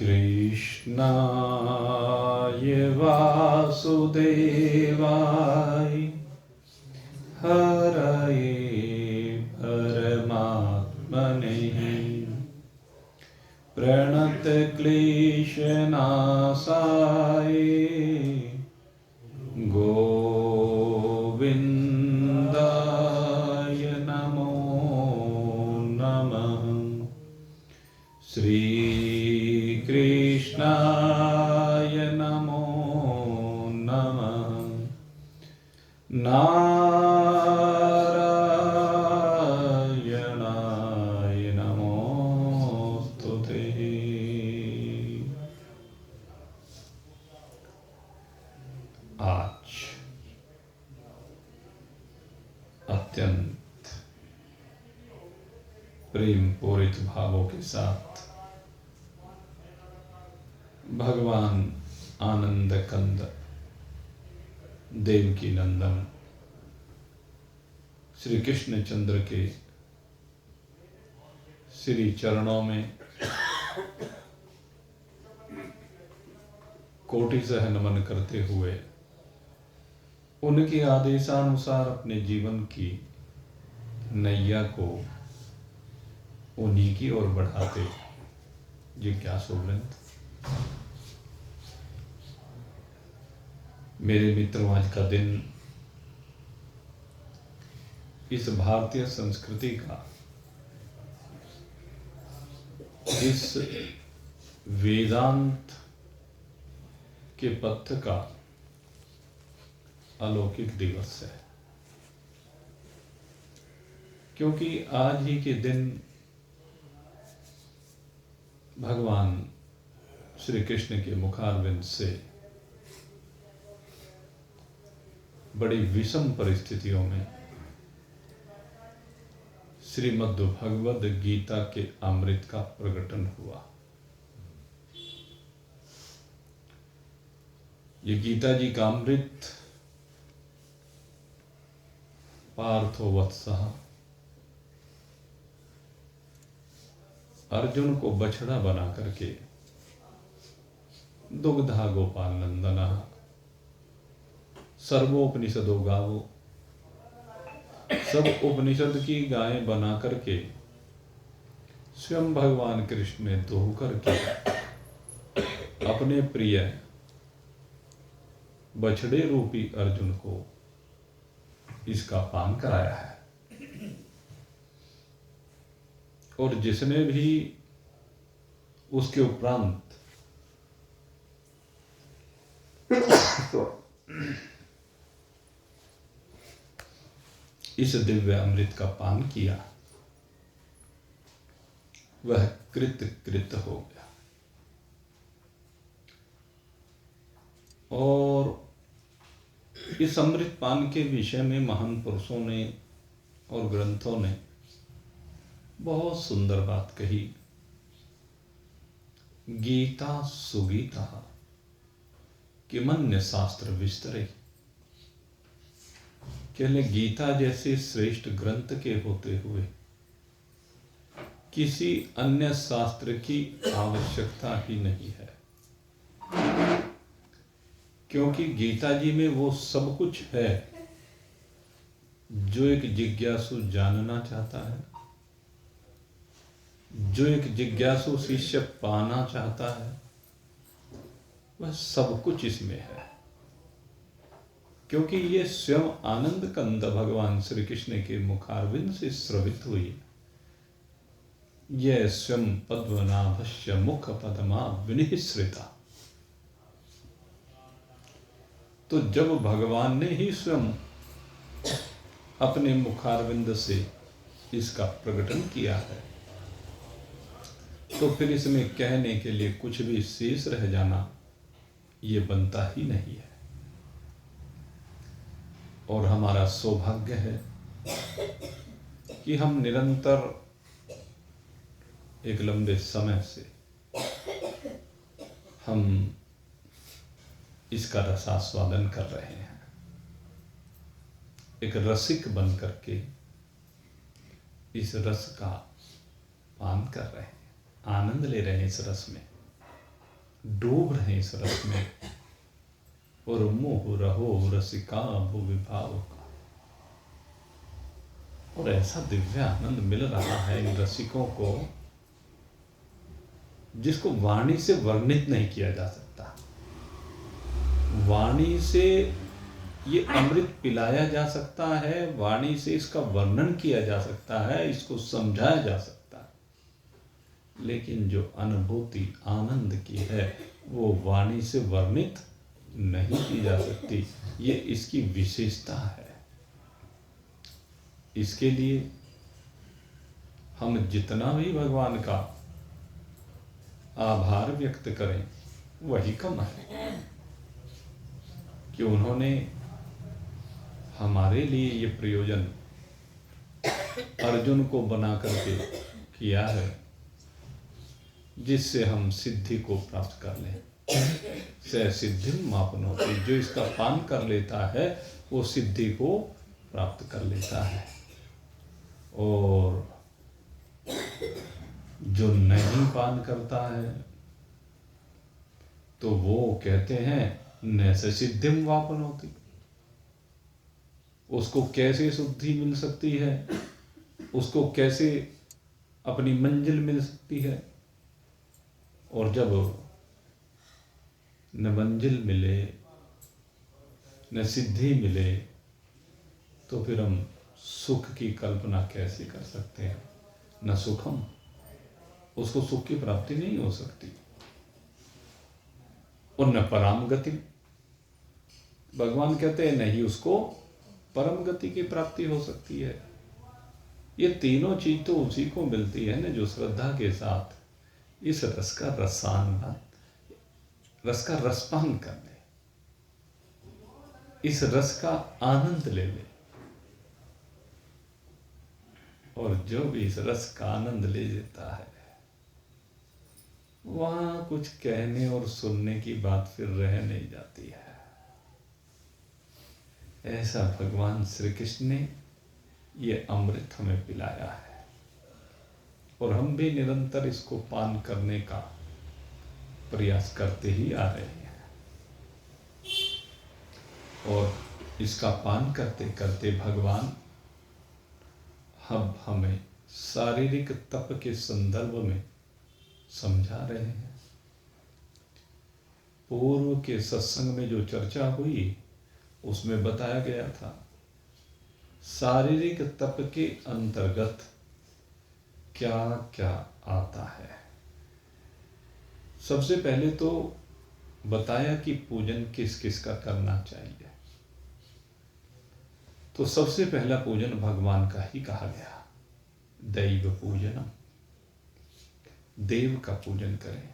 कृष्णाय वासुदेवाय हरये परमात्मने प्रणतक्लेशनाशाय गोविन्दाय नमो नमः। श्रीकृष्णाय नमो नमः। नारायणाय नमोस्तुते। आज अत्यंत प्रेम पूरित भावों के साथ भगवान आनंद कंद देवकी नंदन श्री कृष्ण चंद्र के श्री चरणों में कोटि सह नमन करते हुए उनके आदेशानुसार अपने जीवन की नैया को उन्हीं की ओर बढ़ाते जिज्ञासुवृंद, मेरे मित्रों, आज का दिन इस भारतीय संस्कृति का, इस वेदांत के पथ का अलौकिक दिवस है, क्योंकि आज ही के दिन भगवान श्री कृष्ण के मुखारविंद से बड़ी विषम परिस्थितियों में श्रीमद् भगवद गीता के अमृत का प्रकटन हुआ। ये गीता जी का अमृत पार्थो वत्सः अर्जुन को बछड़ा बना करके दुग्धा गोपाल नंदना सर्वोपनिषदो गावो, सब उपनिषद की गायें बना करके स्वयं भगवान कृष्ण ने दोह करके अपने प्रिय बछड़े रूपी अर्जुन को इसका पान कराया है। और जिसने भी उसके उपरांत इस दिव्य अमृत का पान किया, वह कृत हो गया। और इस अमृत पान के विषय में महान पुरुषों ने और ग्रंथों ने बहुत सुंदर बात कही। गीता सुगीता किमन्य शास्त्र विस्तरे, कहले गीता जैसे श्रेष्ठ ग्रंथ के होते हुए किसी अन्य शास्त्र की आवश्यकता ही नहीं है, क्योंकि गीता जी में वो सब कुछ है जो एक जिज्ञासु जानना चाहता है, जो एक जिज्ञासु शिष्य पाना चाहता है, वह सब कुछ इसमें है। क्योंकि ये स्वयं आनंद कंद भगवान श्री कृष्ण के मुखारविंद से स्रवित हुई। यह स्वयं पद्मनाभस्य मुख पद्मा विनिश्रिता। तो जब भगवान ने ही स्वयं अपने मुखारविंद से इसका प्रकटन किया है, तो फिर इसमें कहने के लिए कुछ भी शेष रह जाना ये बनता ही नहीं है। और हमारा सौभाग्य है कि हम निरंतर एक लंबे समय से हम इसका रसास्वादन कर रहे हैं, एक रसिक बन करके इस रस का पान कर रहे हैं, आनंद ले रहे हैं इस रस में। डूब रहे इस रस में, और मोह रहो रसिका भुवि भाव का। और ऐसा दिव्य आनंद मिल रहा है इन रसिकों को जिसको वाणी से वर्णित नहीं किया जा सकता। वाणी से ये अमृत पिलाया जा सकता है, वाणी से इसका वर्णन किया जा सकता है, इसको समझाया जा सकता है, लेकिन जो अनुभूति आनंद की है वो वाणी से वर्णित नहीं की जा सकती। ये इसकी विशेषता है। इसके लिए हम जितना भी भगवान का आभार व्यक्त करें वही कम है कि उन्होंने हमारे लिए ये प्रयोजन अर्जुन को बना करके किया है, जिससे हम सिद्धि को प्राप्त कर लें। से सिद्धि मापनोति, जो इसका पान कर लेता है वो सिद्धि को प्राप्त कर लेता है, और जो नहीं पान करता है तो वो कहते हैं न से सिद्धिम वापनोति। उसको कैसे शुद्धि मिल सकती है, उसको कैसे अपनी मंजिल मिल सकती है। और जब न मंजिल मिले न सिद्धि मिले तो फिर हम सुख की कल्पना कैसे कर सकते हैं। न सुखम, उसको सुख की प्राप्ति नहीं हो सकती। और न परम गति, भगवान कहते हैं नहीं उसको परम गति की प्राप्ति हो सकती है। ये तीनों चीज तो उसी को मिलती है न जो श्रद्धा के साथ इस रस का रसपान कर ले, इस रस का आनंद ले ले। और जो भी इस रस का आनंद ले लेता है वहां कुछ कहने और सुनने की बात फिर रह नहीं जाती है। ऐसा भगवान श्री कृष्ण ने ये अमृत हमें पिलाया है, और हम भी निरंतर इसको पान करने का प्रयास करते ही आ रहे हैं। और इसका पान करते करते भगवान अब हमें शारीरिक तप के संदर्भ में समझा रहे हैं। पूर्व के सत्संग में जो चर्चा हुई उसमें बताया गया था शारीरिक तप के अंतर्गत क्या क्या आता है। सबसे पहले तो बताया कि पूजन किस किस का करना चाहिए। तो सबसे पहला पूजन भगवान का ही कहा गया, दैव पूजनम, देव का पूजन करें।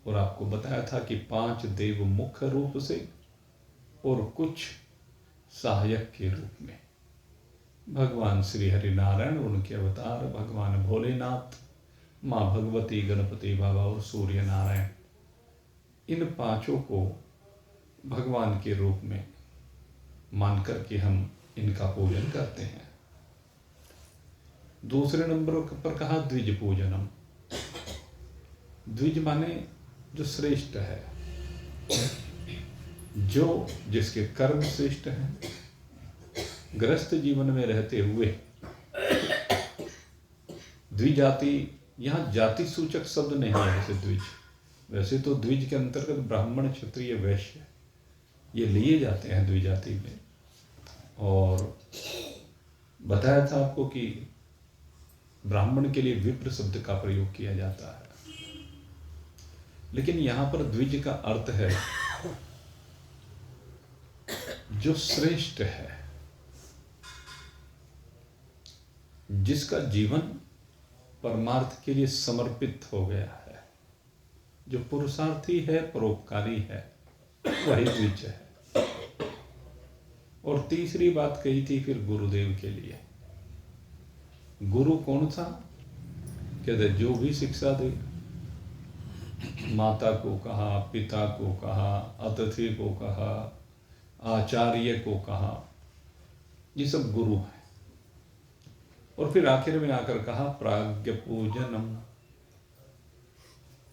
और आपको बताया था कि 5 देव मुख्य रूप से और कुछ सहायक के रूप में, भगवान श्री हरि नारायण, उनके अवतार भगवान भोलेनाथ, माँ भगवती, गणपति बाबा और सूर्य नारायण, इन 5 को भगवान के रूप में मान करके हम इनका पूजन करते हैं। दूसरे नंबर पर कहा द्विज पूजनम। द्विज माने जो श्रेष्ठ है, जो जिसके कर्म श्रेष्ठ हैं। गृहस्थ जीवन में रहते हुए द्विजाति, यहाँ जाति सूचक शब्द नहीं है वैसे द्विज। वैसे तो द्विज के अंतर्गत ब्राह्मण, क्षत्रिय, वैश्य ये लिए जाते हैं द्विजाति में। और बताया था आपको कि ब्राह्मण के लिए विप्र शब्द का प्रयोग किया जाता है, लेकिन यहां पर द्विज का अर्थ है जो श्रेष्ठ है, जिसका जीवन परमार्थ के लिए समर्पित हो गया है, जो पुरुषार्थी है, परोपकारी है, वही द्विज है। और तीसरी बात कही थी फिर गुरुदेव के लिए। गुरु कौन सा? कहते जो भी शिक्षा दे, माता को कहा, पिता को कहा, अतिथि को कहा, आचार्य को कहा, ये सब गुरु हैं। और फिर आखिर में आकर कहा प्राज्ञ पूजनम।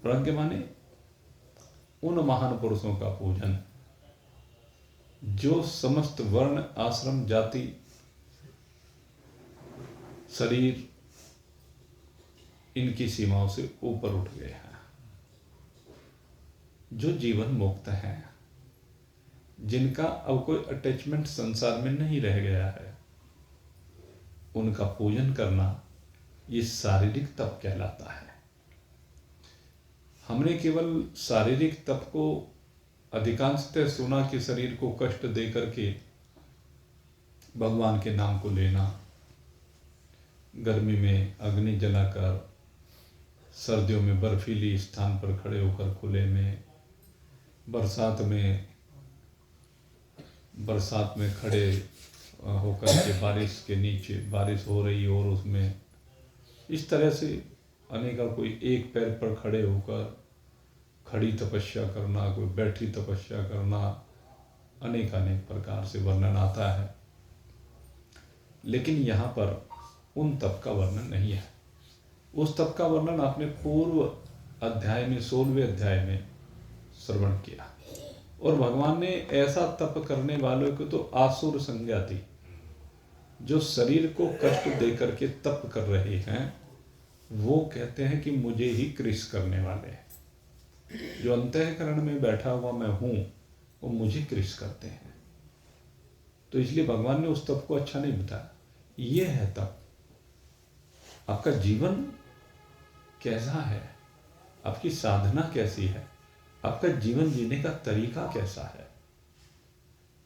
प्राज्ञ माने उन महान पुरुषों का पूजन जो समस्त वर्ण, आश्रम, जाति, शरीर इनकी सीमाओं से ऊपर उठ गए हैं, जो जीवन मुक्त हैं, जिनका अब कोई अटैचमेंट संसार में नहीं रह गया है, उनका पूजन करना ये शारीरिक तप कहलाता है। हमने केवल शारीरिक तप को अधिकांशतः सुना कि शरीर को कष्ट दे करके भगवान के नाम को लेना, गर्मी में अग्नि जलाकर, सर्दियों में बर्फीली स्थान पर खड़े होकर खुले में, बरसात में खड़े होकर के बारिश के नीचे, बारिश हो रही और उसमें इस तरह से अनेका, कोई एक पैर पर खड़े होकर खड़ी तपस्या करना, कोई बैठी तपस्या करना, अनेक प्रकार से वर्णन आता है। लेकिन यहाँ पर उन तप का वर्णन नहीं है। उस तप का वर्णन आपने पूर्व अध्याय में, 16वें अध्याय में श्रवण किया। और भगवान ने ऐसा तप करने वालों को तो आसुर संज्ञा दी, जो शरीर को कष्ट दे करके तप कर रहे हैं, वो कहते हैं कि मुझे ही कृष करने वाले हैं। जो अंतःकरण में बैठा हुआ मैं हूं, वो मुझे कृष करते हैं। तो इसलिए भगवान ने उस तप को अच्छा नहीं बताया। ये है तप। आपका जीवन कैसा है, आपकी साधना कैसी है, आपका जीवन जीने का तरीका कैसा है।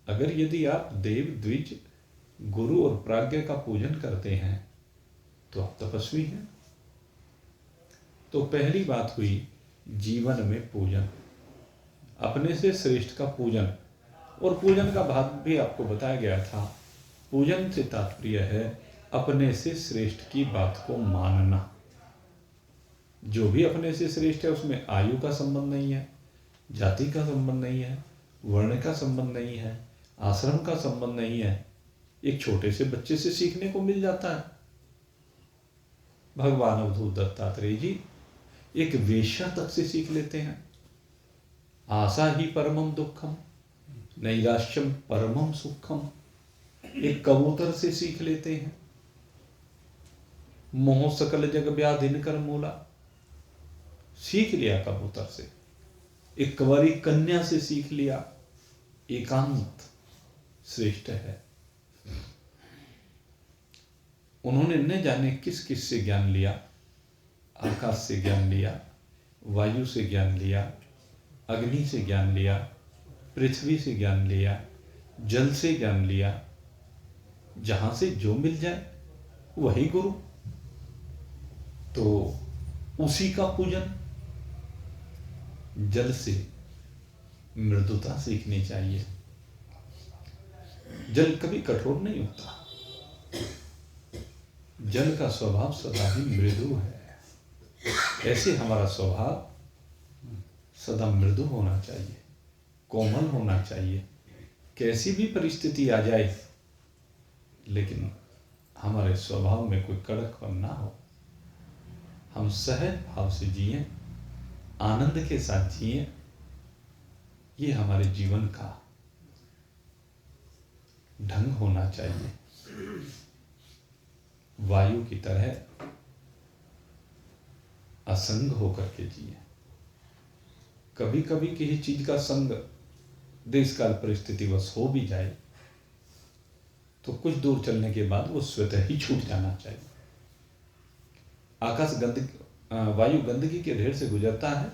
अगर यदि आप देव, द्विज, गुरु और प्राज्ञ का पूजन करते हैं तो आप तपस्वी हैं। तो पहली बात हुई जीवन में पूजन, अपने से श्रेष्ठ का पूजन। और पूजन का भाग भी आपको बताया गया था। पूजन से तात्पर्य है अपने से श्रेष्ठ की बात को मानना। जो भी अपने से श्रेष्ठ है उसमें आयु का संबंध नहीं है, जाति का संबंध नहीं है, वर्ण का संबंध नहीं है, आश्रम का संबंध नहीं है। एक छोटे से बच्चे से सीखने को मिल जाता है। भगवान अवधूत दत्तात्रेय जी एक वेश्या तक से सीख लेते हैं। आशा ही परमम दुखम, नैराश्यम परमम सुखम। एक कबूतर से सीख लेते हैं। मोह सकल जग व्याधिन कर मूला, सीख लिया कबूतर से। एक कंवारी कन्या से सीख लिया, एकांत श्रेष्ठ है। उन्होंने न जाने किस किस से ज्ञान लिया। आकाश से ज्ञान लिया, वायु से ज्ञान लिया, अग्नि से ज्ञान लिया, पृथ्वी से ज्ञान लिया, जल से ज्ञान लिया। जहां से जो मिल जाए वही गुरु। तो उसी का पूजन। जल से मृदुता सीखनी चाहिए। जल कभी कठोर नहीं होता। जल का स्वभाव सदा ही मृदु है। ऐसे हमारा स्वभाव सदा मृदु होना चाहिए, कोमल होना चाहिए। कैसी भी परिस्थिति आ जाए, लेकिन हमारे स्वभाव में कोई कड़कपन ना हो। हम सहज भाव से जिए, आनंद के साथ जिए। ये हमारे जीवन का ढंग होना चाहिए। वायु की तरह असंग होकर के जिए। कभी कभी किसी चीज का संग देश काल परिस्थिति वश हो भी जाए तो कुछ दूर चलने के बाद वो स्वतः ही छूट जाना चाहिए। आकाश वायु गंदगी के ढेर से गुजरता है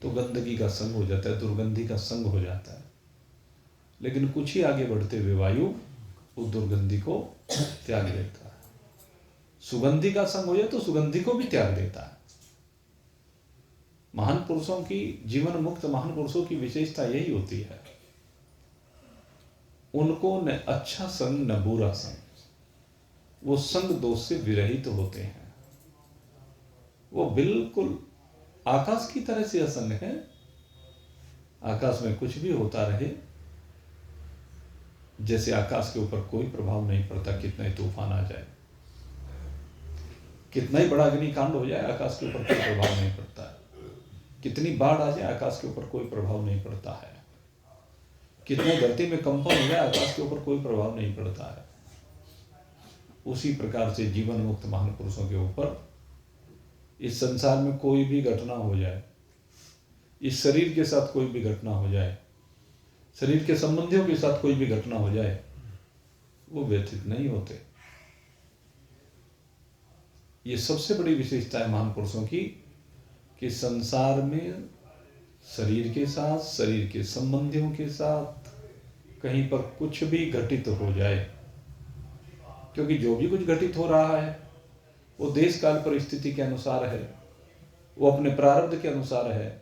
तो गंदगी का संग हो जाता है, दुर्गंधी का संग हो जाता है। लेकिन कुछ ही आगे बढ़ते हुए वायु उस दुर्गंधी को त्याग देता है। सुगंधी का संग हो जाए तो सुगंधी को भी त्याग देता है। महान पुरुषों की, जीवन मुक्त महान पुरुषों की विशेषता यही होती है। उनको न अच्छा संग न बुरा संग। वो संग दोष से विरहित होते हैं। वो बिल्कुल आकाश की तरह से असंग है। आकाश में कुछ भी होता रहे, जैसे आकाश के ऊपर कोई प्रभाव नहीं पड़ता। कितना ही तूफान आ जाए, कितना ही बड़ा अग्निकांड हो जाए, आकाश के ऊपर कोई प्रभाव नहीं पड़ता है। कितनी बाढ़ आ जाए आकाश के ऊपर कोई प्रभाव नहीं पड़ता है, कितने धरती में कंपन हो जाए आकाश के ऊपर कोई प्रभाव नहीं पड़ता है। उसी प्रकार से जीवन मुक्त महान पुरुषों के ऊपर इस संसार में कोई भी घटना हो जाए, इस शरीर के साथ कोई भी घटना हो जाए, शरीर के संबंधियों के साथ कोई भी घटना हो जाए, वो व्यथित नहीं होते। ये सबसे बड़ी विशेषता है महान पुरुषों की कि संसार में शरीर के साथ, शरीर के संबंधियों के साथ कहीं पर कुछ भी घटित हो जाए, क्योंकि जो भी कुछ घटित हो रहा है वो देश काल परिस्थिति के अनुसार है, वो अपने प्रारब्ध के अनुसार है।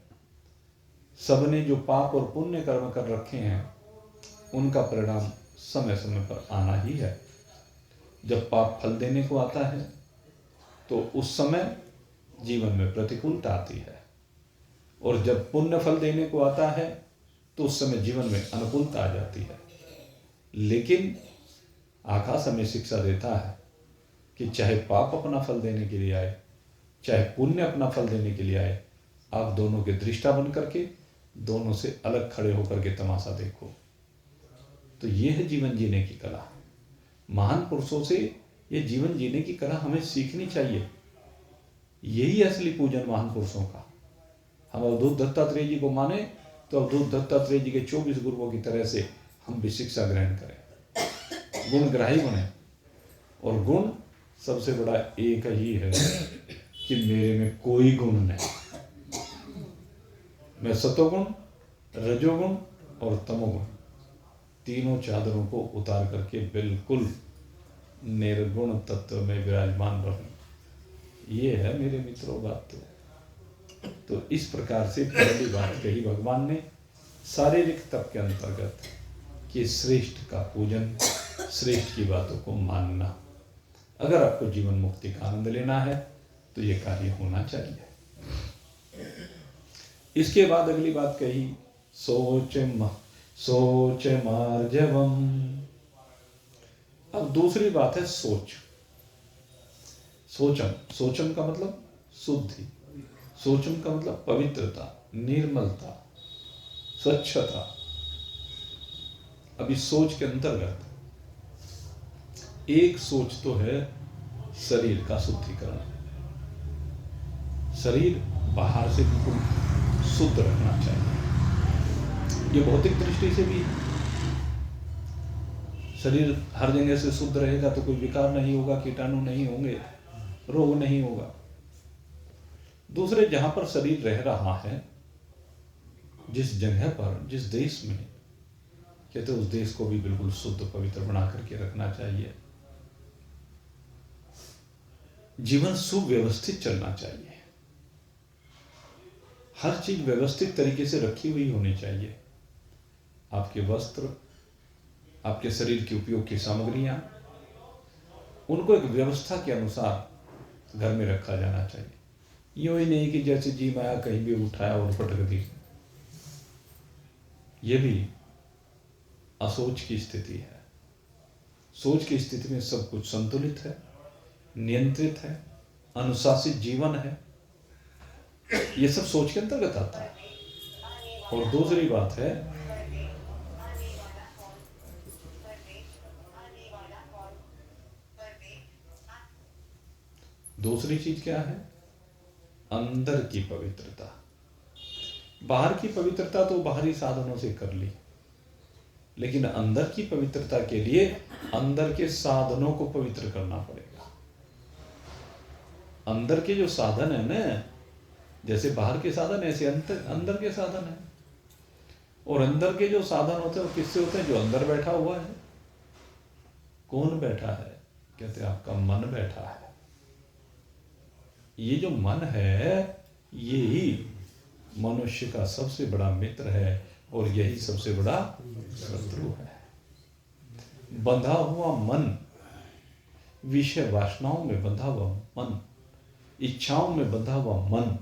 सबने जो पाप और पुण्य कर्म कर रखे हैं उनका परिणाम समय समय पर आना ही है। जब पाप फल देने को आता है तो उस समय जीवन में प्रतिकूलता आती है, और जब पुण्य फल देने को आता है तो उस समय जीवन में अनुकूलता आ जाती है। लेकिन आकाश हमें शिक्षा देता है कि चाहे पाप अपना फल देने के लिए आए, चाहे पुण्य अपना फल देने के लिए आए, आप दोनों के दृष्टा बन करके दोनों से अलग खड़े होकर के तमाशा देखो। तो ये है जीवन जीने की कला। महान पुरुषों से ये जीवन जीने की कला हमें सीखनी चाहिए। यही असली पूजन महान पुरुषों का। हम अवधूत दत्तात्रेय जी को माने तो अवधूत दत्तात्रेय जी के 24 गुरुओं की तरह से हम भी शिक्षा ग्रहण करें, गुणग्राही बने। और गुण सबसे बड़ा एक ही है कि मेरे में कोई गुण नहीं, मैं सतोगुण, रजोगुण और तमोगुण तीनों चादरों को उतार करके बिल्कुल निर्गुण तत्व में विराजमान रहूं। ये है मेरे मित्रों बात। तो इस प्रकार से पहली बात कही भगवान ने शारीरिक तप के अंतर्गत कि श्रेष्ठ का पूजन, श्रेष्ठ की बातों को मानना। अगर आपको जीवन मुक्ति का आनंद लेना है तो ये कार्य होना चाहिए। इसके बाद अगली बात कही सोच मार्जवम। अब दूसरी बात है सोच। सोचम का मतलब शुद्धि, सोचम का मतलब पवित्रता, निर्मलता, स्वच्छता। अब इस सोच के अंतर्गत एक सोच तो है शरीर का शुद्धिकरण। शरीर बाहर से बिल्कुल शुद्ध रखना चाहिए। ये भौतिक दृष्टि से भी शरीर हर जगह से शुद्ध रहेगा तो कोई विकार नहीं होगा, कीटाणु नहीं होंगे, रोग नहीं होगा। दूसरे जहां पर शरीर रह रहा है, जिस जगह पर, जिस देश में, कहते उस देश को भी बिल्कुल शुद्ध पवित्र बना करके रखना चाहिए। जीवन सुव्यवस्थित चलना चाहिए। हर चीज व्यवस्थित तरीके से रखी हुई होनी चाहिए। आपके वस्त्र, आपके शरीर की उपयोग की सामग्रियां, उनको एक व्यवस्था के अनुसार घर में रखा जाना चाहिए। यूं ही नहीं कि जैसे जी माया कहीं भी उठाया और पटक दी। यह भी असोच की स्थिति है। सोच की स्थिति में सब कुछ संतुलित है, नियंत्रित है, अनुशासित जीवन है। ये सब सोच के अंतर्गत आता है। और दूसरी बात है दूसरी चीज क्या है? अंदर की पवित्रता। बाहर की पवित्रता तो बाहरी साधनों से कर ली, लेकिन अंदर की पवित्रता के लिए अंदर के साधनों को पवित्र करना पड़ेगा। अंदर के जो साधन है ना, जैसे बाहर के साधन ऐसे अंदर के साधन है। और अंदर के जो साधन होते हैं वो किससे होते हैं? जो अंदर बैठा हुआ है। कौन बैठा है? कहते हैं आपका मन बैठा है। ये जो मन है यही मनुष्य का सबसे बड़ा मित्र है और यही सबसे बड़ा शत्रु है। बंधा हुआ मन, विषय वासनाओं में बंधा हुआ मन, इच्छाओं में बंधा हुआ मन,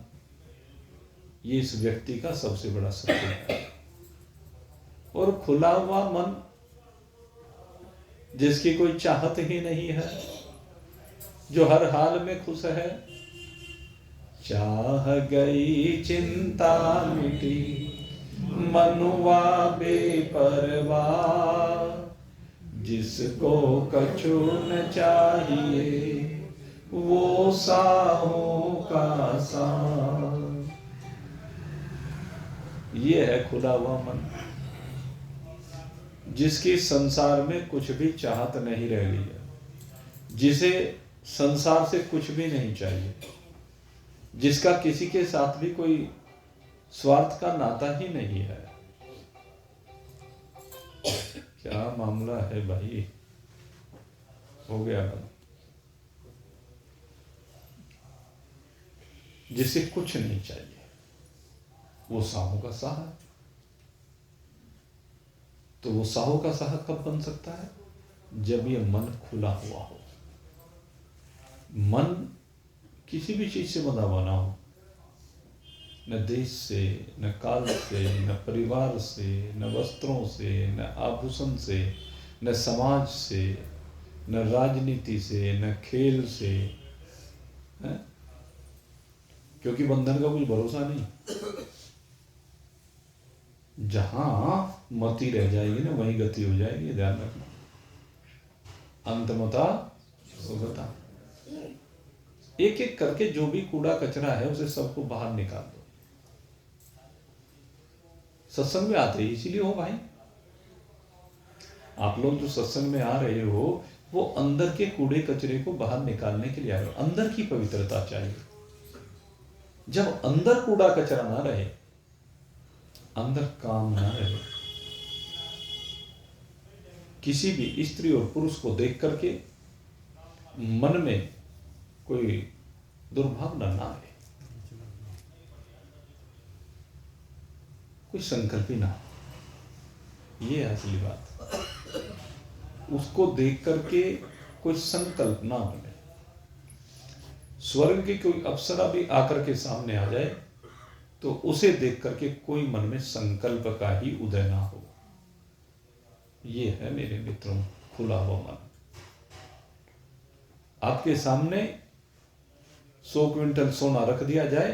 ये इस व्यक्ति का सबसे बड़ा शत्रु है। और खुला हुआ मन, जिसकी कोई चाहत ही नहीं है, जो हर हाल में खुश है, चाह गई चिंता मिटी, मनुआ बेपरवाह, जिसको कछु न चाहिए वो साहों का साथ। ये है खुला हुआ मन, जिसकी संसार में कुछ भी चाहत नहीं रह गई है, जिसे संसार से कुछ भी नहीं चाहिए, जिसका किसी के साथ भी कोई स्वार्थ का नाता ही नहीं है। क्या मामला है भाई, हो गया बंद। जिसे कुछ नहीं चाहिए वो साहों का साह है। तो वो साहों का साह कब बन सकता है? जब ये मन खुला हुआ हो, मन किसी भी चीज से बंधा हुआ ना हो, न देश से, न काल से, न परिवार से, न वस्त्रों से, न आभूषण से, न समाज से, न राजनीति से, न खेल से, है? क्योंकि बंधन का कुछ भरोसा नहीं। जहां मति रह जाएगी ना वहीं गति हो जाएगी, ध्यान रखना। अंतमता सुगता। एक एक करके जो भी कूड़ा कचरा है उसे सबको बाहर निकाल दो। सत्संग में आते ही इसीलिए हो भाई, आप लोग जो सत्संग में आ रहे हो वो अंदर के कूड़े कचरे को बाहर निकालने के लिए आए हो। अंदर की पवित्रता चाहिए। जब अंदर कूड़ा कचरा ना रहे, अंदर काम ना रहे, किसी भी स्त्री और पुरुष को देख करके मन में कोई दुर्भावना ना आए, कोई संकल्प ही ना हो, ये है असली बात। उसको देख करके कोई संकल्प ना बने। स्वर्ग की कोई अप्सरा भी आकर के सामने आ जाए तो उसे देख करके कोई मन में संकल्प का ही उदय ना हो। ये है मेरे मित्रों खुला हुआ मन। आपके सामने 100 क्विंटल सोना रख दिया जाए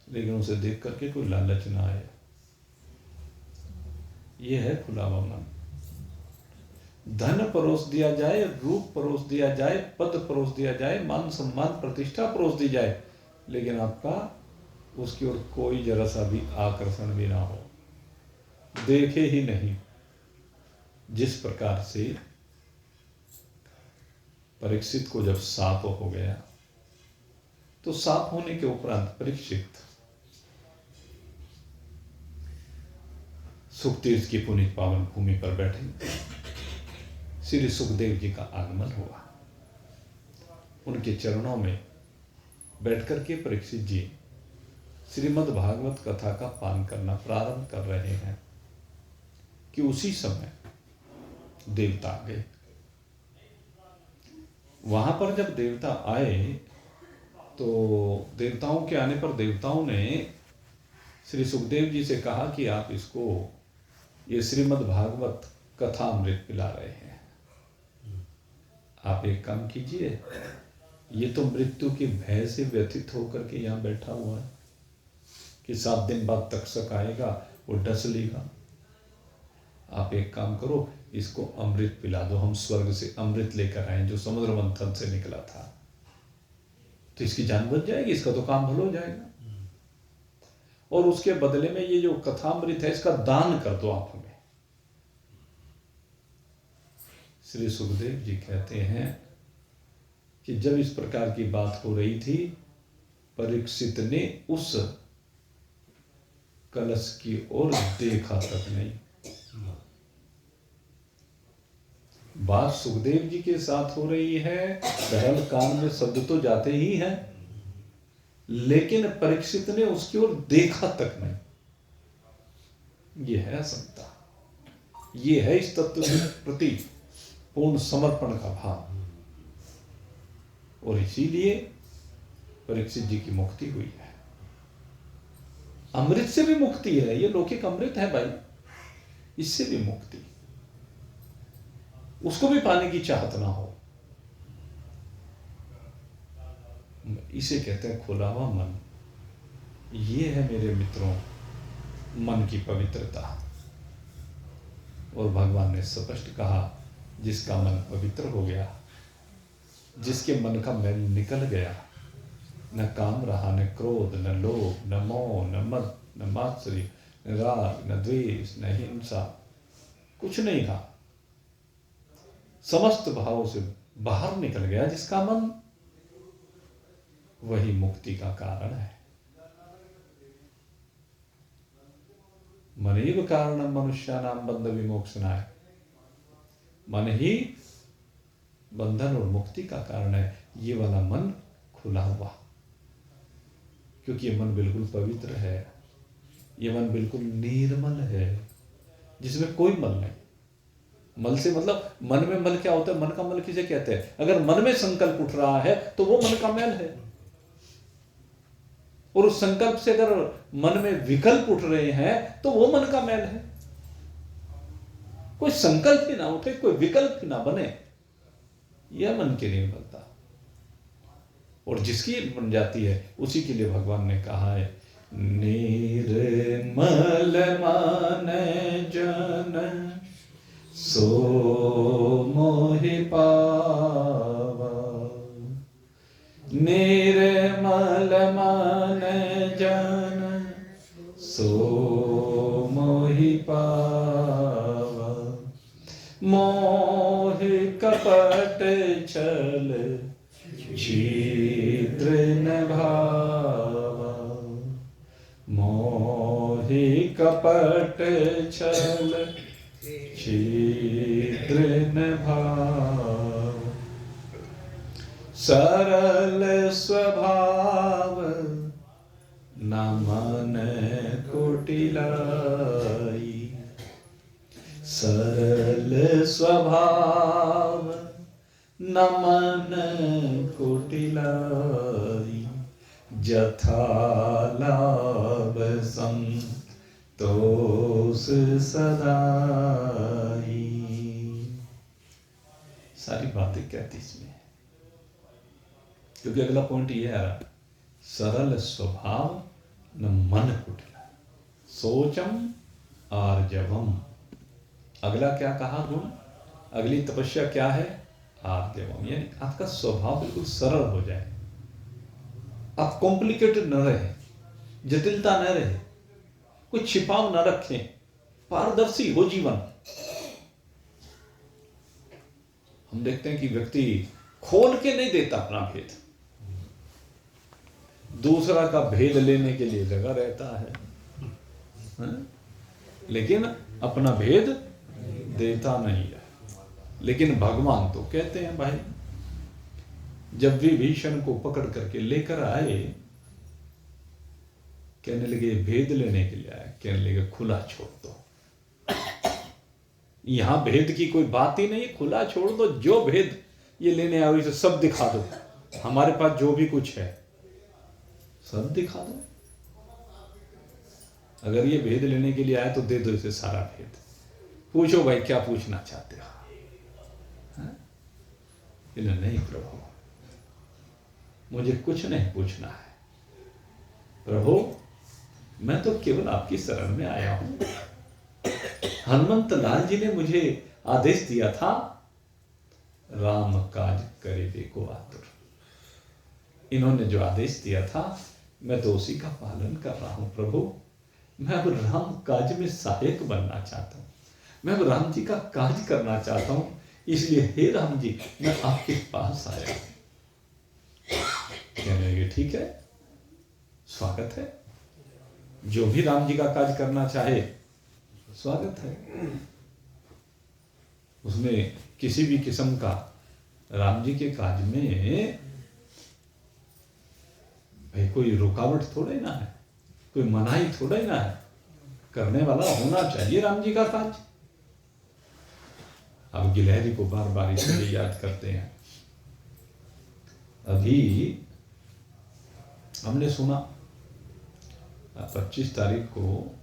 लेकिन उसे देख करके कोई लालच ना आए। ये है खुला हुआ मन। धन परोस दिया जाए, रूप परोस दिया जाए, पद परोस दिया जाए, मान सम्मान प्रतिष्ठा परोस दी जाए, लेकिन आपका उसकी ओर कोई जरा सा भी आकर्षण भी ना हो, देखे ही नहीं। जिस प्रकार से परीक्षित को जब साप हो गया तो साप होने के उपरांत परीक्षित सुखतीर्थ की पुनीत पावन भूमि पर बैठे। श्री सुखदेव जी का आगमन हुआ। उनके चरणों में बैठकर के परीक्षित जी श्रीमद् भागवत कथा का पान करना प्रारंभ कर रहे हैं कि उसी समय देवता आ गए। वहां पर जब देवता आए तो देवताओं के आने पर देवताओं ने श्री सुखदेव जी से कहा कि आप इसको ये श्रीमद् भागवत कथामृत पिला रहे हैं, आप एक काम कीजिए, ये तो मृत्यु के भय से व्यथित होकर के यहाँ बैठा हुआ है कि 7 दिन बाद तक्षक आएगा वो डस लेगा। आप एक काम करो, इसको अमृत पिला दो। हम स्वर्ग से अमृत लेकर आए जो समुद्र मंथन से निकला था, तो इसकी जान बच जाएगी, इसका तो काम भलो हो जाएगा। और उसके बदले में ये जो कथामृत है इसका दान कर दो आप हमें। श्री सुखदेव जी कहते हैं कि जब इस प्रकार की बात हो रही थी, परीक्षित ने उस कलश की ओर देखा तक नहीं। बात सुखदेव जी के साथ हो रही है, बहल कान में शब्द तो जाते ही हैं, लेकिन परीक्षित ने उसकी ओर देखा तक नहीं। यह है असमता, यह है इस तत्व के प्रति पूर्ण समर्पण का भाव। और इसीलिए परीक्षित जी की मुक्ति हुई है। अमृत से भी मुक्ति है, ये लौकिक अमृत है भाई, इससे भी मुक्ति, उसको भी पाने की चाहत ना हो। इसे कहते हैं खुला हुआ मन। ये है मेरे मित्रों मन की पवित्रता। और भगवान ने स्पष्ट कहा, जिसका मन पवित्र हो गया, जिसके मन का मैल निकल गया, न काम रहा, न क्रोध, न लोभ, न मोह, न मद, न मात्सर्य, न राग, न द्वेष, न हिंसा, कुछ नहीं रहा, समस्त भावों से बाहर निकल गया जिसका मन, वही मुक्ति का कारण है। मनेव कारणम मनुष्यानाम बंध विमोक्षणाय। मन ही बंधन और मुक्ति का कारण है। ये वाला मन खुला हुआ, क्योंकि ये मन बिल्कुल पवित्र है, ये मन बिल्कुल निर्मल है, जिसमें कोई मल नहीं। मल से मतलब मन में मल क्या होता है? मन का मल किसे कहते हैं? अगर मन में संकल्प उठ रहा है तो वो मन का मैल है, और उस संकल्प से अगर मन में विकल्प उठ रहे हैं तो वो मन का मैल है। कोई संकल्प ही ना उठे, कोई विकल्प ही ना बने, यह मन की निर्मलता। और जिसकी बन जाती है उसी के लिए भगवान ने कहा है, निर्मल मन जन सो मोहि पावा। निर्मल मन जन सो मोहि पावा। मोह कपट छल छिद्र न भावा। मोह कपट छल छिद्र न भाव। सरल स्वभाव न मन कुटिलाई। सरल स्वभाव न मन कुटिलाई। जथा लाभ संतोष सदाई। सारी बातें कहती इसमें, क्योंकि अगला पॉइंट ये है, सरल स्वभाव न मन कुटिला। सोचम आर्जवम। अगला क्या कहा गुण? अगली तपस्या क्या है? आर्जवम, यानी आपका स्वभाव बिल्कुल सरल हो जाए, आप कॉम्प्लिकेटेड न रहे, जटिलता न रहे, कोई छिपाव न रखें, पारदर्शी हो जीवन। हम देखते हैं कि व्यक्ति खोल के नहीं देता अपना भेद, दूसरा का भेद लेने के लिए लगा रहता है, लेकिन अपना भेद देता नहीं है। लेकिन भगवान तो कहते हैं भाई, जब विभीषण को पकड़ करके लेकर आए, कहने लगे भेद लेने के लिए आए, कहने लगे खुला छोड़ दो। यहां भेद की कोई बात ही नहीं, खुला छोड़ दो, जो भेद ये लेने आओ इसे सब दिखा दो, हमारे पास जो भी कुछ है सब दिखा दो। अगर ये भेद लेने के लिए आए तो दे दो इसे सारा भेद, पूछो भाई क्या पूछना चाहते हो। नहीं प्रभु, मुझे कुछ नहीं पूछना है प्रभु, मैं तो केवल आपकी शरण में आया हूं। हनुमंत लाल जी ने मुझे आदेश दिया था, राम काज करे देखो आतुर। इन्होंने जो आदेश दिया था मैं तो उसी का पालन कर रहा हूं प्रभु। मैं अब राम काज में सहायक बनना चाहता हूं, मैं अब राम जी का काज करना चाहता हूं, इसलिए हे राम जी मैं आपके पास आया। कहने लगे ठीक है, स्वागत है, जो भी राम जी का काज करना चाहे स्वागत है। उसमें किसी भी किस्म का राम जी के काज में भाई कोई रुकावट थोड़े ना है, कोई मनाही थोड़े ना है, करने वाला होना चाहिए राम जी का काज। अब गिलहरी को बार बार इसलिए याद करते हैं। अभी हमने सुना 25 तारीख को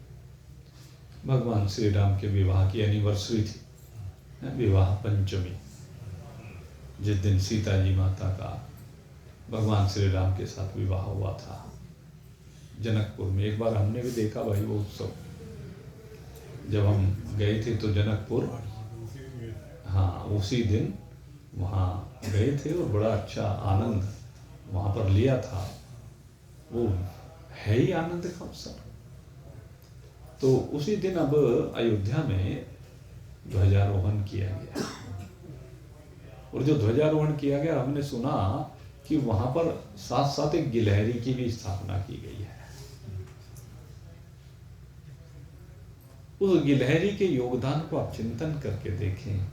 भगवान श्री राम के विवाह की एनिवर्सरी थी, विवाह पंचमी, जिस दिन सीता जी माता का भगवान श्री राम के साथ विवाह हुआ था जनकपुर में। एक बार हमने भी देखा भाई वो उत्सव, जब हम गए थे तो जनकपुर, हाँ उसी दिन वहाँ गए थे और बड़ा अच्छा आनंद वहाँ पर लिया था। वो है ही आनंद का अवसर। तो उसी दिन अब अयोध्या में ध्वजारोहण किया गया, और जो ध्वजारोहण किया गया हमने सुना कि वहां पर साथ साथ एक गिलहरी की भी स्थापना की गई है। उस गिलहरी के योगदान को आप चिंतन करके देखें।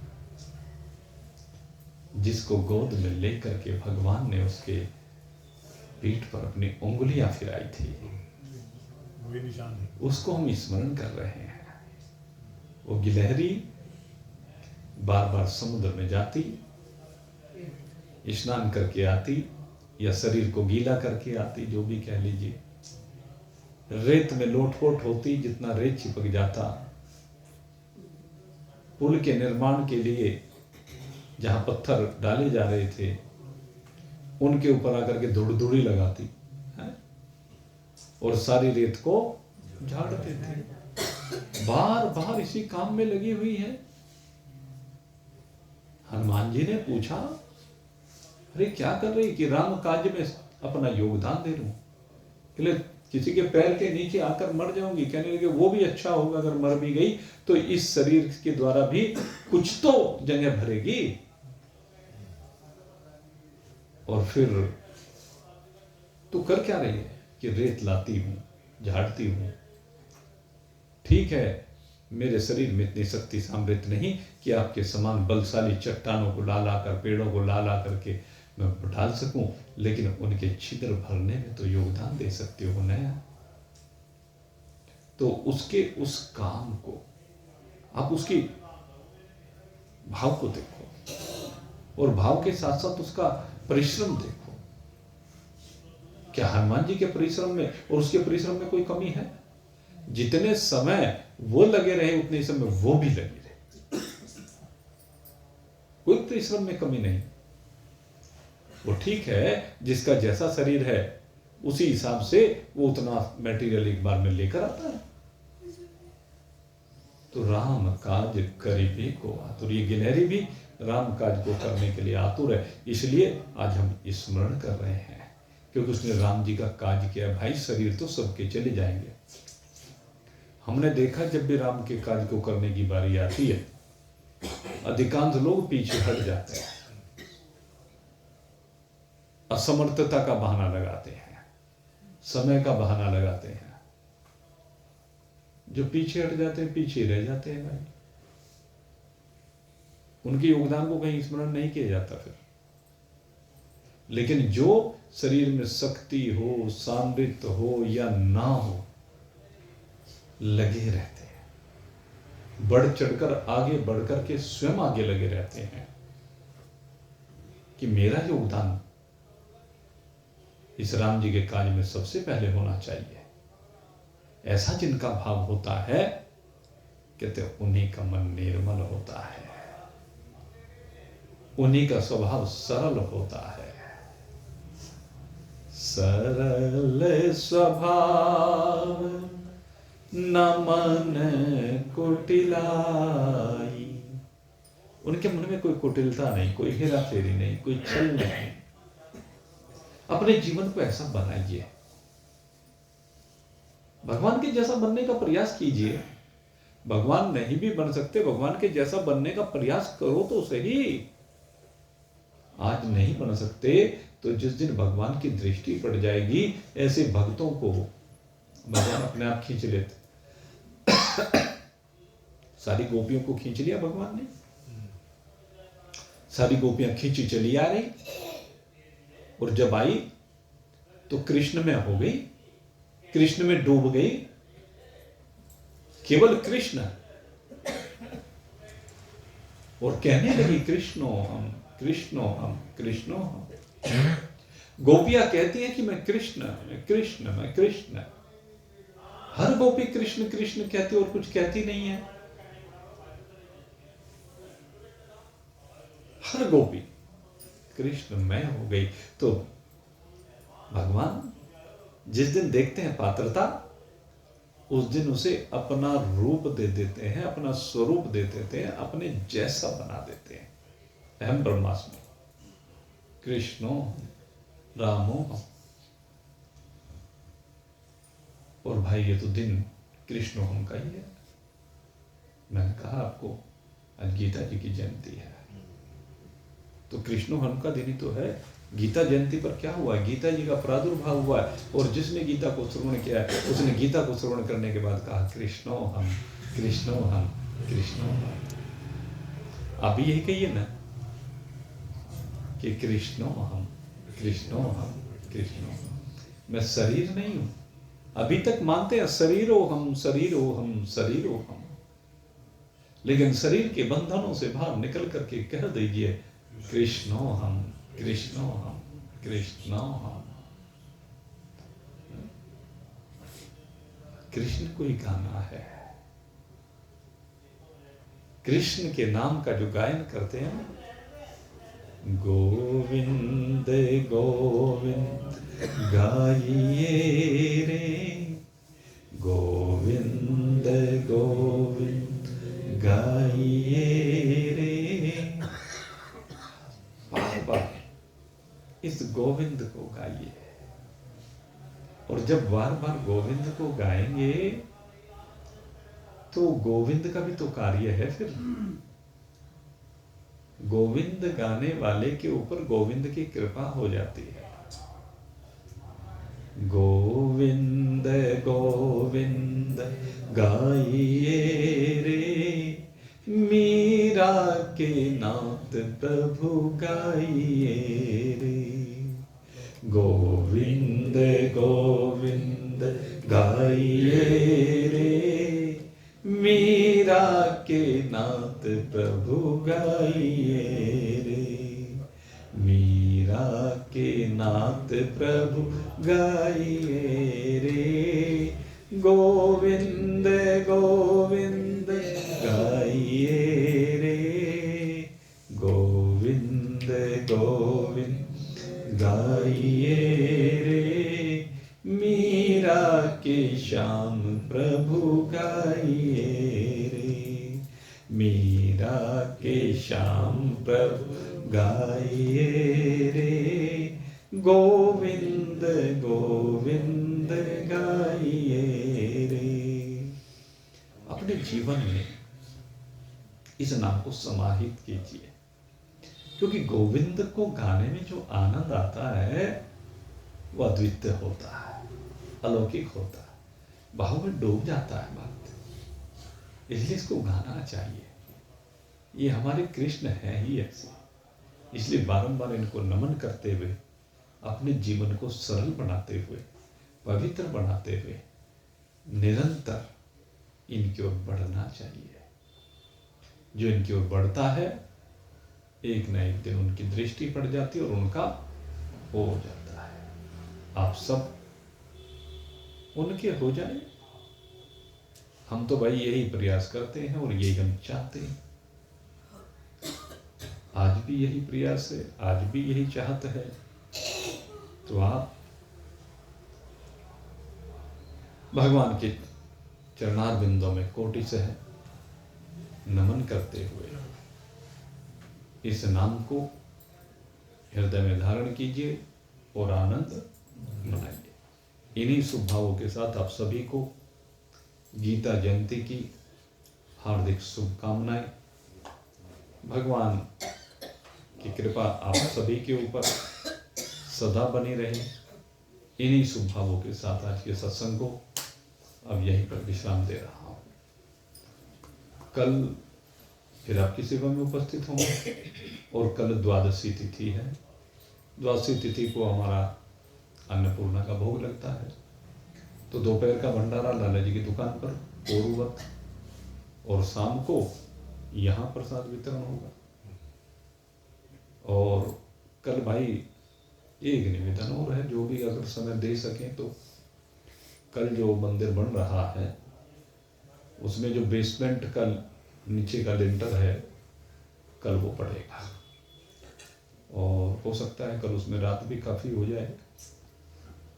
जिसको गोद में लेकर के भगवान ने उसके पीठ पर अपनी उंगलियां फिराई थी, उसको हम स्मरण कर रहे हैं। वो गिलहरी बार बार समुद्र में जाती, स्नान करके आती या शरीर को गीला करके आती, जो भी कह लीजिए, रेत में लोटपोट होती, जितना रेत चिपक जाता, पुल के निर्माण के लिए जहां पत्थर डाले जा रहे थे उनके ऊपर आकर के धुड़धुड़ी लगाती है और सारी रेत को झाड़ते थे। बार बार इसी काम में लगी हुई है। हनुमान जी ने पूछा, अरे क्या कर रही? कि राम काज में अपना योगदान दे दूं, किसी के पैर के नीचे आकर मर जाऊंगी। कहने लगे वो भी अच्छा होगा, अगर मर भी गई तो इस शरीर के द्वारा भी कुछ तो जगह भरेगी। और फिर तू कर क्या रही है? कि रेत लाती हूं, झाड़ती हूं। ठीक है, मेरे शरीर में इतनी शक्ति सामर्थ्य नहीं कि आपके समान बलशाली चट्टानों को ला ला कर, पेड़ों को ला ला करके मैं डाल सकूं, लेकिन उनके छिद्र भरने में तो योगदान दे सकते हो ना। तो उसके उस काम को आप, उसकी भाव को देखो और भाव के साथ साथ उसका परिश्रम देखो। क्या हनुमान जी के परिश्रम में और उसके परिश्रम में कोई कमी है? जितने समय वो लगे रहे उतने समय वो भी लगे रहे, कोई परिश्रम में कमी नहीं। वो ठीक है, जिसका जैसा शरीर है उसी हिसाब से वो उतना मटेरियल एक बार में लेकर आता है। तो राम काज करिबे को आतुर, ये गिलहरी भी राम काज को करने के लिए आतुर है। इसलिए आज हम स्मरण कर रहे हैं, क्योंकि उसने राम जी का काज किया। भाई शरीर तो सबके चले जाएंगे। हमने देखा जब भी राम के काज को करने की बारी आती है, अधिकांश लोग पीछे हट जाते हैं, असमर्थता का बहाना लगाते हैं, समय का बहाना लगाते हैं। जो पीछे हट जाते हैं पीछे रह जाते हैं भाई, उनके योगदान को कहीं स्मरण नहीं किया जाता फिर। लेकिन जो शरीर में शक्ति हो, सामर्थ्य हो या ना हो, लगे रहते हैं, बढ़ चढ़कर आगे बढ़कर के स्वयं आगे लगे रहते हैं कि मेरा योगदान इस राम जी के काज में सबसे पहले होना चाहिए। ऐसा जिनका भाव होता है, कहते उन्हीं का मन निर्मल होता है, उन्हीं का स्वभाव सरल होता है। सरल स्वभाव न मन कुटिलाई, उनके मन में कोई कुटिलता नहीं, कोई हेरा फेरी नहीं, कोई छल नहीं। अपने जीवन को ऐसा बनाइए, भगवान के जैसा बनने का प्रयास कीजिए। भगवान नहीं भी बन सकते, भगवान के जैसा बनने का प्रयास करो तो सही। आज नहीं बन सकते तो जिस दिन भगवान की दृष्टि पड़ जाएगी, ऐसे भक्तों को भगवान अपने आप खींच लेते। सारी गोपियों को खींच लिया भगवान ने, सारी गोपियां खींची चली आ रही, और जब आई तो कृष्ण में हो गई, कृष्ण में डूब गई, केवल कृष्ण, और कहने लगी कृष्णो हम, कृष्णो हम, कृष्णो हम। गोपियां कहती हैं कि मैं कृष्ण, मैं कृष्ण, मैं कृष्ण। हर गोपी कृष्ण कृष्ण कहती और कुछ कहती नहीं है। हर गोपी कृष्ण मैं हो गई। तो भगवान जिस दिन देखते हैं पात्रता, उस दिन उसे अपना रूप दे देते हैं, अपना स्वरूप दे देते हैं, अपने जैसा बना देते हैं। अहम ब्रह्मास्मि कृष्णो रामो। और भाई ये तो दिन कृष्णोहम का ही है। मैंने कहा आपको आज गीता जी की जयंती है, तो कृष्णोहम का दिन ही तो है। गीता जयंती पर क्या हुआ? गीता जी का प्रादुर्भाव हुआ है, और जिसने गीता को श्रवण किया है उसने गीता को श्रवण करने के बाद कहा कृष्णोहम कृष्णोहम कृष्णोहम। आप भी यही कहिए ना कि कृष्णोहम कृष्णोहम कृष्णोहम। मैं शरीर नहीं हूं। अभी तक मानते हैं शरीरोहम शरीरोहम शरीरोहम, लेकिन शरीर के बंधनों से बाहर निकल करके कह दीजिए कृष्णोहम कृष्णोहम कृष्णोहम। कृष्ण को ही गाना है। कृष्ण के नाम का जो गायन करते हैं, गोविंद गोविंद गाइए रे, गोविंद गोविंद गाइए रे। बार बार इस गोविंद को गाइए। और जब बार बार गोविंद को गाएंगे तो गोविंद का भी तो कार्य है। फिर गोविंद गाने वाले के ऊपर गोविंद की कृपा हो जाती है। गोविंद गोविंद गाइए रे, मीरा के नाथ प्रभु गाइए रे। गोविंद गोविंद गाइए रे, मीरा के नाथ प्रभु गाइए रे। मीरा के नाथ प्रभु गाइए रे। गोविंद गोविंद गाइए रे, गोविंद गोविंद गाइए रे। मीरा के श्याम प्रभु गाइए रे। मीरा के श्याम प्रभु गाइए रे। गोविंद गोविंद गाइए रे। अपने जीवन में इस नाम को समाहित कीजिए, क्योंकि गोविंद को गाने में जो आनंद आता है वह अद्वितीय होता है, अलौकिक होता है, भाव में डूब जाता है बात। इसलिए इसको गाना चाहिए। ये हमारे कृष्ण है ही ऐसे, इसलिए बारंबार इनको नमन करते हुए, अपने जीवन को सरल बनाते हुए, पवित्र बनाते हुए निरंतर इनकी ओर बढ़ना चाहिए। जो इनकी ओर बढ़ता है, एक न एक दिन उनकी दृष्टि पड़ जाती है और उनका हो जाता है। आप सब उनके हो जाए। हम तो भाई यही प्रयास करते हैं और यही हम चाहते हैं। आज भी यही प्रयास है, आज भी यही चाहत है। तो आप भगवान के चरणारविंदों में कोटि से है नमन करते हुए इस नाम को हृदय में धारण कीजिए और आनंद मनाइए। इन्हीं शुभ भावों के साथ आप सभी को गीता जयंती की हार्दिक शुभकामनाएं। भगवान की कृपा आप सभी के ऊपर सदा बनी रहे। इन्हीं शुभ भावों के साथ आज के सत्संग को अब यहीं पर विश्राम दे रहा हूं। कल फिर आपकी सेवा में उपस्थित होंगे और कल द्वादशी तिथि है। द्वादशी तिथि को हमारा अन्नपूर्णा का भोग लगता है, तो दोपहर का भंडारा लाला जी की दुकान पर पूर्ववत, और शाम को यहाँ प्रसाद वितरण होगा। और कल भाई एक निवेदन और है, जो भी अगर समय दे सकें तो कल जो मंदिर बन रहा है उसमें जो बेसमेंट का नीचे का लिंटर है कल वो पड़ेगा, और हो सकता है कल उसमें रात भी काफ़ी हो जाए।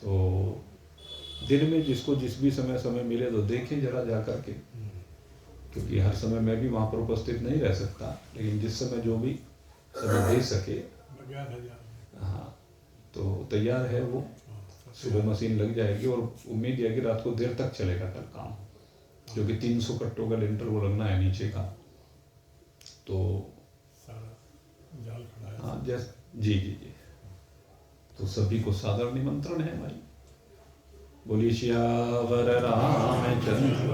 तो दिन में जिसको जिस भी समय मिले तो देखें जरा जा कर के, क्योंकि हर समय मैं भी वहाँ पर उपस्थित नहीं रह सकता, लेकिन जिस समय जो भी समय दे सके। हाँ, तो तैयार है वो, सुबह मशीन लग जाएगी और उम्मीद है कि रात को देर तक चलेगा कल काम, जो कि 300 कट्टों का लिंटर वो लगना है नीचे का। तो हाँ जैसे जी जी जी, तो सभी को सादर निमंत्रण है भाई। बोलिए श्यावर रामचंद्र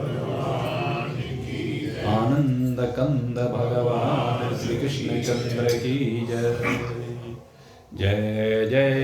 आनंद कंद भगवान श्री कृष्ण चंद्र की जय। जय जय